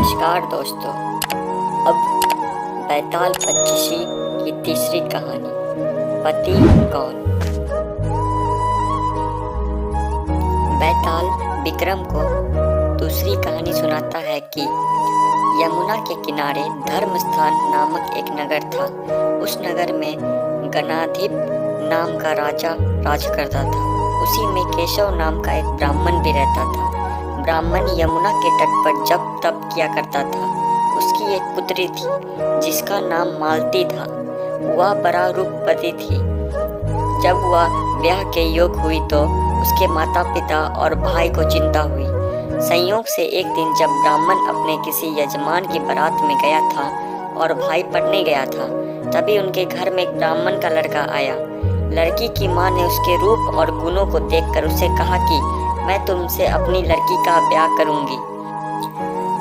नमस्कार दोस्तों। अब बैताल पच्चीसी की तीसरी कहानी, पति कौन। बैताल विक्रम को दूसरी कहानी सुनाता है कि यमुना के किनारे धर्मस्थान नामक एक नगर था। उस नगर में गणाधिप नाम का राजा राज करता था। उसी में केशव नाम का एक ब्राह्मण भी रहता था। ब्राह्मण यमुना के तट पर जप तप किया करता था। उसकी एक पुत्री थी जिसका नाम मालती था। वह बड़ा रूपवती थी। जब वह ब्याह के योग हुई तो उसके माता पिता और भाई को चिंता हुई। संयोग से एक दिन जब ब्राह्मण अपने किसी यजमान की बारात में गया था और भाई पढ़ने गया था, तभी उनके घर में एक ब्राह्मण का लड़का आया। लड़की की माँ ने उसके रूप और गुणों को देखकर उसे कहा कि मैं तुमसे अपनी लड़की का ब्याह करूंगी।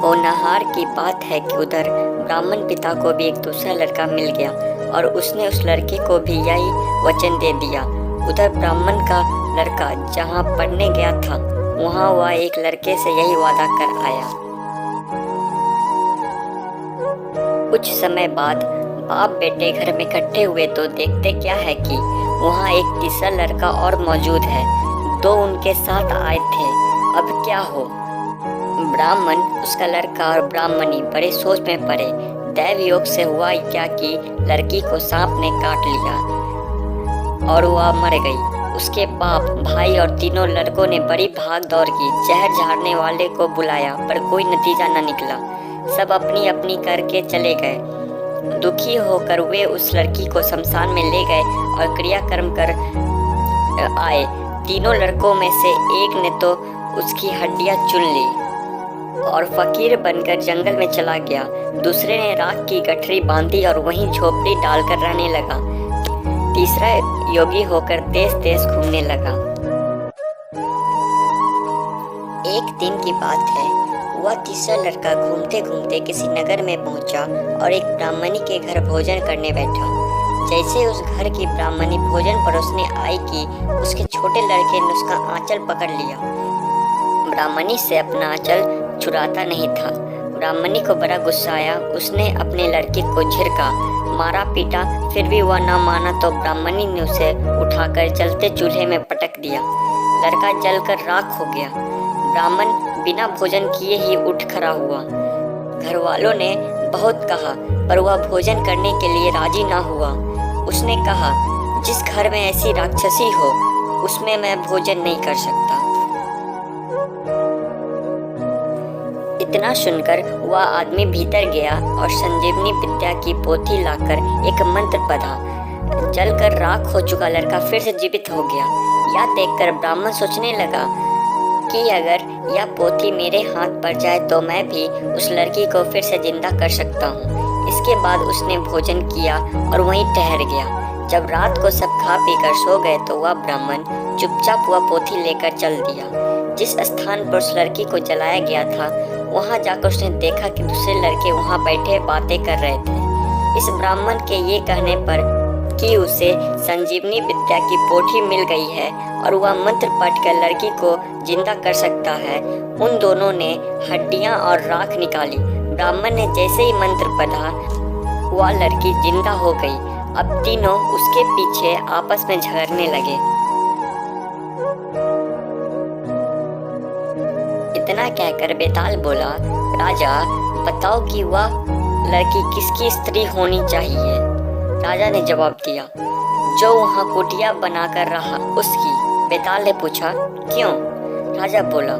होनहार की बात है कि उधर ब्राह्मण पिता को भी एक दूसरा लड़का मिल गया और उसने उस लड़के को भी यही वचन दे दिया। उधर ब्राह्मण का लड़का जहाँ पढ़ने गया था, वहाँ वह एक लड़के से यही वादा कर आया। कुछ समय बाद बाप बेटे घर में इकट्ठे हुए तो देखते क्या है कि वहाँ एक तीसरा लड़का और मौजूद है। दो उनके साथ आए थे। अब क्या हो। ब्राह्मण, उसका लड़का और ब्राह्मणी बड़े सोच में पड़े। दैव योग से हुआ क्या कि लड़की को सांप ने काट लिया और वह मर गई। उसके बाप, भाई और तीनों लड़कों ने बड़ी भाग दौड़ की। जहर झाड़ने वाले को बुलाया पर कोई नतीजा न निकला। सब अपनी अपनी करके चले गए। दुखी होकर वे उस लड़की को शमशान में ले गए और क्रियाकर्म कर आए। तीनों लड़कों में से एक ने तो उसकी हड्डियां चुन ली और फकीर बनकर जंगल में चला गया। दूसरे ने राख की गठरी बांधी और वहीं झोपड़ी डालकर रहने लगा। तीसरा योगी होकर देश देश घूमने लगा। एक दिन की बात है, वह तीसरा लड़का घूमते घूमते किसी नगर में पहुंचा और एक ब्राह्मणी के घर भोजन करने बैठा। जैसे उस घर की ब्राह्मणी भोजन परोसने आई कि उसके छोटे लड़के ने उसका आंचल पकड़ लिया। ब्राह्मणी से अपना आंचल छुड़ाता नहीं था। ब्राह्मणी को बड़ा गुस्सा आया। उसने अपने लड़के को झिड़का, मारा पीटा, फिर भी वह न माना तो ब्राह्मणी ने उसे उठाकर जलते चूल्हे में पटक दिया। लड़का जलकर राख हो गया। ब्राह्मण बिना भोजन किए ही उठ खड़ा हुआ। घर वालों ने बहुत कहा पर वह भोजन करने के लिए राजी ना हुआ। उसने कहा, जिस घर में ऐसी राक्षसी हो उसमें मैं भोजन नहीं कर सकता। इतना सुनकर वह आदमी भीतर गया और संजीवनी विद्या की पोथी लाकर एक मंत्र पढ़ा। जलकर राख हो चुका लड़का फिर से जीवित हो गया। यह देखकर ब्राह्मण सोचने लगा कि अगर यह पोथी मेरे हाथ पड़ जाए तो मैं भी उस लड़की को फिर से जिंदा कर सकता हूँ। इसके बाद उसने भोजन किया और वहीं ठहर गया। जब रात को सब खा पी कर सो गए तो वह ब्राह्मण चुपचाप वह पोथी लेकर चल दिया। जिस स्थान पर उस लड़की को जलाया गया था, वहां जाकर उसने देखा कि दूसरे लड़के वहां बैठे बातें कर रहे थे। इस ब्राह्मण के ये कहने पर कि उसे संजीवनी विद्या की पोथी मिल गई है और वह मंत्र पढ़कर लड़की को जिंदा कर सकता है, उन दोनों ने हड्डियां और राख निकाली। ब्राह्मण ने जैसे ही मंत्र पढ़ा, वह लड़की जिंदा हो गई। अब तीनों उसके पीछे आपस में झगड़ने लगे। इतना कहकर बैताल बोला, राजा बताओ कि वह लड़की किसकी स्त्री होनी चाहिए। राजा ने जवाब दिया, जो वहाँ कुटिया बनाकर रहा उसकी। बैताल ने पूछा, क्यों। राजा बोला,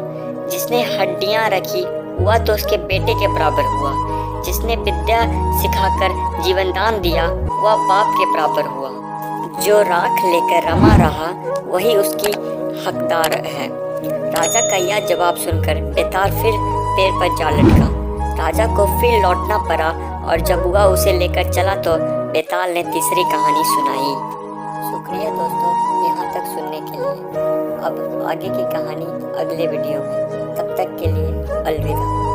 जिसने हड्डियां रखी वह तो उसके बेटे के बराबर हुआ। जिसने विद्या सिखाकर जीवन दान दिया वह बाप के बराबर हुआ। जो राख लेकर रमा रहा वही उसकी हकदार है। राजा का यह जवाब सुनकर बैताल फिर पैर पर जा लटका। राजा को फिर लौटना पड़ा और जब वह उसे लेकर चला तो बैताल ने तीसरी कहानी सुनाई। शुक्रिया दोस्तों यहाँ तक सुनने के लिए। अब आगे की कहानी अगले वीडियो में। तब तक के लिए अलविदा।